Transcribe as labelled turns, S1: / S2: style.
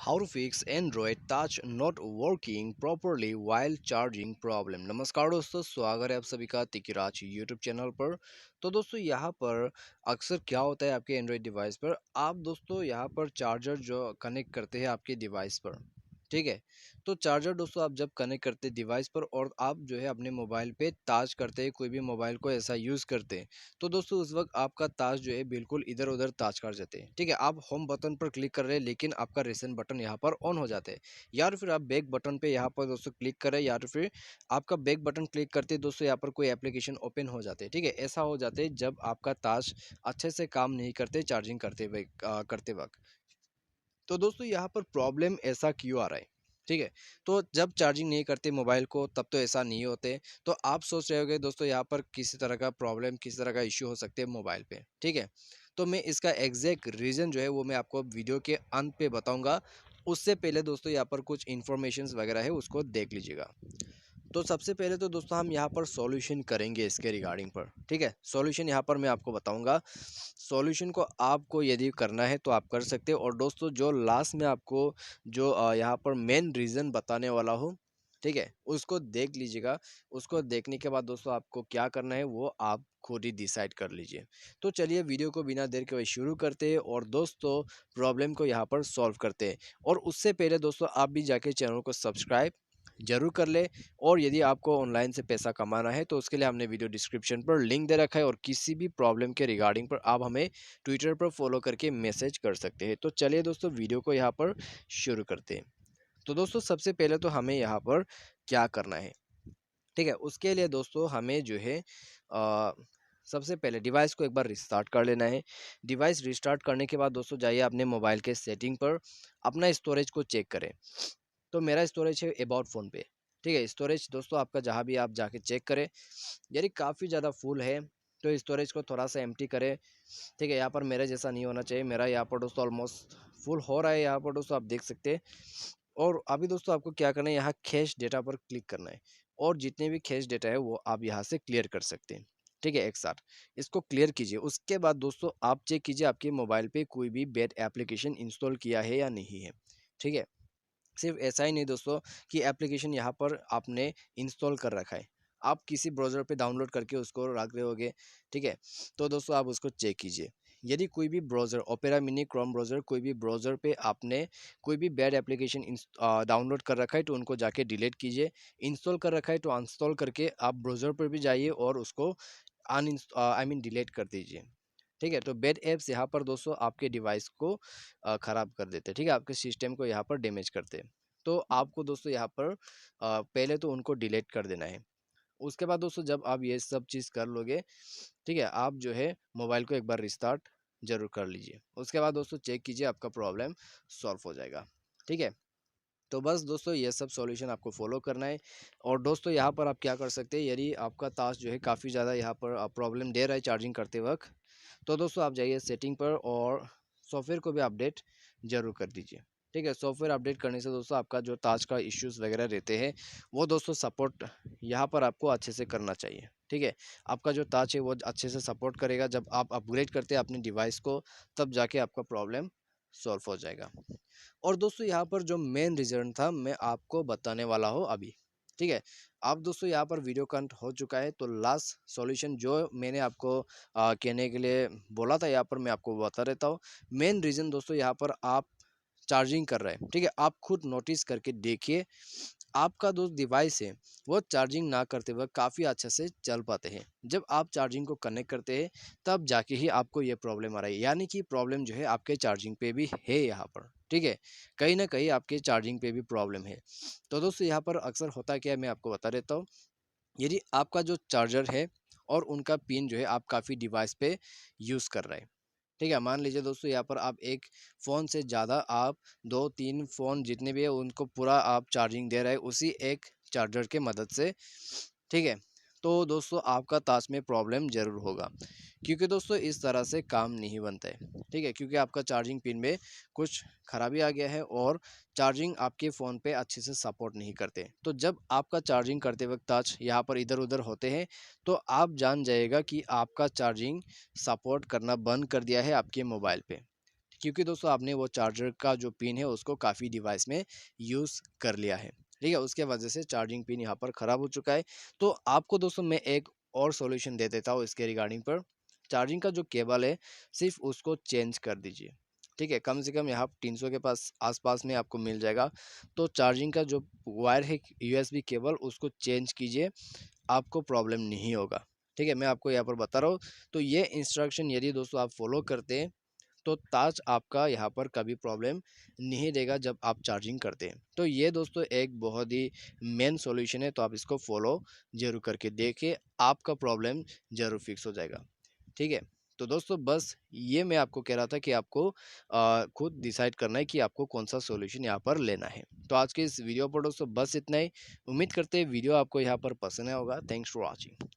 S1: How to fix Android Touch not working properly while charging problem। नमस्कार दोस्तों, स्वागत है आप सभी का तिकिराज यूट्यूब चैनल पर। तो दोस्तों यहाँ पर अक्सर क्या होता है आपके एंड्रॉयड डिवाइस पर, आप दोस्तों यहाँ पर चार्जर जो कनेक्ट करते हैं आपके डिवाइस पर, ठीक है। तो चार्जर दोस्तों आप जब कनेक्ट करते हैं डिवाइस पर और आप जो है अपने मोबाइल पे टाच करते हैं, कोई भी मोबाइल को ऐसा यूज़ करते हैं, तो दोस्तों उस वक्त आपका ताश जो है बिल्कुल इधर उधर ताश कर जाते हैं, ठीक है। आप होम बटन पर क्लिक कर रहे हैं लेकिन आपका रिसेंट बटन यहाँ पर ऑन हो जाते हैं, या तो फिर आप बैक बटन पे यहाँ पर दोस्तों क्लिक करें, या तो फिर आपका बैक बटन क्लिक करते दोस्तों यहाँ पर कोई एप्लीकेशन ओपन हो जाते हैं, ठीक है। ऐसा हो जाते हैं जब आपका ताश अच्छे से काम नहीं करते चार्जिंग करते वक्त। तो दोस्तों यहाँ पर प्रॉब्लम ऐसा क्यों आ रहा है, ठीक है। तो जब चार्जिंग नहीं करते मोबाइल को तब तो ऐसा नहीं होते। तो आप सोच रहे होगे दोस्तों यहाँ पर किसी तरह का प्रॉब्लम, किसी तरह का इश्यू हो सकते हैं मोबाइल पे, ठीक है। तो मैं इसका एग्जैक्ट रीज़न जो है वो मैं आपको वीडियो के अंत पे बताऊंगा। उससे पहले दोस्तों यहाँ पर कुछ इन्फॉर्मेशंस वगैरह है, उसको देख लीजिएगा। तो सबसे पहले तो दोस्तों हम यहाँ पर सॉल्यूशन करेंगे इसके रिगार्डिंग पर, ठीक है। सॉल्यूशन यहाँ पर मैं आपको बताऊंगा। सॉल्यूशन को आपको यदि करना है तो आप कर सकते हो, और दोस्तों जो लास्ट में आपको जो यहाँ पर मेन रीज़न बताने वाला हूँ, ठीक है, उसको देख लीजिएगा। उसको देखने के बाद दोस्तों आपको क्या करना है वो आप खुद ही डिसाइड कर लीजिए। तो चलिए वीडियो को बिना देर के शुरू करते हैं और दोस्तों प्रॉब्लम को यहाँ पर सॉल्व करते हैं। और उससे पहले दोस्तों आप भी जाके चैनल को सब्सक्राइब जरूर कर ले। और यदि आपको ऑनलाइन से पैसा कमाना है तो उसके लिए हमने वीडियो डिस्क्रिप्शन पर लिंक दे रखा है, और किसी भी प्रॉब्लम के रिगार्डिंग पर आप हमें ट्विटर पर फॉलो करके मैसेज कर सकते हैं। तो चलिए दोस्तों वीडियो को यहाँ पर शुरू करते हैं। तो दोस्तों सबसे पहले तो हमें यहाँ पर क्या करना है, ठीक है। उसके लिए दोस्तों हमें जो है सबसे पहले डिवाइस को एक बार रिस्टार्ट कर लेना है। डिवाइस रिस्टार्ट करने के बाद दोस्तों जाइए अपने मोबाइल के सेटिंग पर, अपना स्टोरेज को चेक करें। तो मेरा स्टोरेज है अबाउट फ़ोन पे, ठीक है। स्टोरेज दोस्तों आपका जहाँ भी आप जाके चेक करें, यदि काफ़ी ज़्यादा फुल है तो स्टोरेज को थोड़ा सा एम्प्टी करें, ठीक है। यहाँ पर मेरे जैसा नहीं होना चाहिए, मेरा यहाँ पर दोस्तों ऑलमोस्ट फुल हो रहा है, यहाँ पर दोस्तों आप देख सकते हैं। और अभी दोस्तों आपको क्या करना है, यहाँ कैश डेटा पर क्लिक करना है, और जितने भी कैश डेटा है वो आप यहाँ से क्लियर कर सकते हैं, ठीक है। एक साथ इसको क्लियर कीजिए। उसके बाद दोस्तों आप चेक कीजिए आपके मोबाइल पे कोई भी बैड एप्लीकेशन इंस्टॉल किया है या नहीं है, ठीक है। सिर्फ ऐसा ही नहीं दोस्तों कि एप्लीकेशन यहाँ पर आपने इंस्टॉल कर रखा है, आप किसी ब्राउज़र पे डाउनलोड करके उसको रख रहे होगे, ठीक है। तो दोस्तों आप उसको चेक कीजिए। यदि कोई भी browser, opera mini, Chrome browser, कोई भी ब्राउज़र पे आपने कोई भी बैड एप्लीकेशन डाउनलोड कर रखा है तो उनको जाके डिलीट कीजिए। इंस्टॉल कर रखा है तो अनइंस्टॉल करके आप ब्राउज़र पर भी जाइए और उसको डिलीट कर दीजिए, ठीक है। तो बैड ऐप्स यहाँ पर दोस्तों आपके डिवाइस को ख़राब कर देते हैं, ठीक है, आपके सिस्टम को यहाँ पर डैमेज करते हैं। तो आपको दोस्तों यहाँ पर पहले तो उनको डिलीट कर देना है। उसके बाद दोस्तों जब आप ये सब चीज़ कर लोगे, ठीक है, आप जो है मोबाइल को एक बार रिस्टार्ट ज़रूर कर लीजिए। उसके बाद दोस्तों चेक कीजिए आपका प्रॉब्लम सॉल्व हो जाएगा, ठीक है। तो बस दोस्तों ये सब सॉल्यूशन आपको फॉलो करना है। और दोस्तों यहाँ पर आप क्या कर सकते हैं, यदि आपका ताश जो है काफ़ी ज़्यादा यहाँ पर प्रॉब्लम दे रहा है चार्जिंग करते वक्त, तो दोस्तों आप जाइए सेटिंग पर और सॉफ्टवेयर को भी अपडेट ज़रूर कर दीजिए, ठीक है। सॉफ्टवेयर अपडेट करने से दोस्तों आपका जो ताज का इश्यूज़ वगैरह रहते हैं वो दोस्तों सपोर्ट यहाँ पर आपको अच्छे से करना चाहिए, ठीक है। आपका जो ताज है वो अच्छे से सपोर्ट करेगा। जब आप अपग्रेड करते हैं अपने डिवाइस को तब जाके आपका प्रॉब्लम सॉल्व हो जाएगा। और दोस्तों यहाँ पर जो मेन रीज़न था मैं आपको बताने वाला हूँ अभी, ठीक है। अब दोस्तों यहाँ पर वीडियो का अंत हो चुका है, तो लास्ट सॉल्यूशन जो मैंने आपको कहने के लिए बोला था यहाँ पर मैं आपको बता देता हूँ। मेन रीज़न दोस्तों यहाँ पर आप चार्जिंग कर रहे हैं, ठीक है। आप खुद नोटिस करके देखिए आपका जो डिवाइस है वो चार्जिंग ना करते वक्त काफ़ी अच्छे से चल पाते हैं। जब आप चार्जिंग को कनेक्ट करते हैं तब जाके ही आपको ये प्रॉब्लम आ रही है, यानी कि प्रॉब्लम जो है आपके चार्जिंग पे भी है यहाँ पर, ठीक है। कहीं ना कहीं आपके चार्जिंग पे भी प्रॉब्लम है। तो दोस्तों यहाँ पर अक्सर होता क्या है मैं आपको बता देता हूँ। यदि आपका जो चार्जर है और उनका पिन जो है आप काफ़ी डिवाइस पे यूज़ कर रहे हैं, ठीक है। मान लीजिए दोस्तों यहाँ पर आप एक फ़ोन से ज़्यादा आप 2-3 फ़ोन जितने भी है उनको पूरा आप चार्जिंग दे रहे हैं उसी एक चार्जर के मदद से, ठीक है। तो दोस्तों आपका ताश में प्रॉब्लम ज़रूर होगा, क्योंकि दोस्तों इस तरह से काम नहीं बनता है, ठीक है। क्योंकि आपका चार्जिंग पिन में कुछ खराबी आ गया है और चार्जिंग आपके फ़ोन पे अच्छे से सपोर्ट नहीं करते। तो जब आपका चार्जिंग करते वक्त टच यहाँ पर इधर उधर होते हैं तो आप जान जाएगा कि आपका चार्जिंग सपोर्ट करना बंद कर दिया है आपके मोबाइल पे, क्योंकि दोस्तों आपने वो चार्जर का जो पिन है उसको काफ़ी डिवाइस में यूज़ कर लिया है, ठीक है? उसके वजह से चार्जिंग पिन यहाँ पर ख़राब हो चुका है। तो आपको दोस्तों मैं एक और सॉल्यूशन दे देता हूँ इसके रिगार्डिंग पर। चार्जिंग का जो केबल है सिर्फ़ उसको चेंज कर दीजिए, ठीक है? कम से कम यहाँ 300 के पास आस-पास में आपको मिल जाएगा। तो चार्जिंग का जो वायर है यूएसबी केबल उसको चेंज कीजिए, आपको प्रॉब्लम नहीं होगा, ठीक है? मैं आपको यहाँ पर बता रहा हूँ। तो ये इंस्ट्रक्शन यदि दोस्तों आप फ़ॉलो करते हैं तो ताज आपका यहाँ पर कभी प्रॉब्लम नहीं देगा जब आप चार्जिंग करते हैं। तो ये दोस्तों एक बहुत ही मेन सॉल्यूशन है, तो आप इसको फॉलो ज़रूर करके देखिए, आपका प्रॉब्लम ज़रूर फिक्स हो जाएगा, ठीक है? तो दोस्तों बस ये मैं आपको कह रहा था कि आपको खुद डिसाइड करना है कि आपको कौन-सा सॉल्यूशन यहाँ पर लेना है। तो आज के इस वीडियो पर दोस्तों बस इतना ही। उम्मीद करते हैं वीडियो आपको यहाँ पर पसंद आया होगा। Thanks for watching.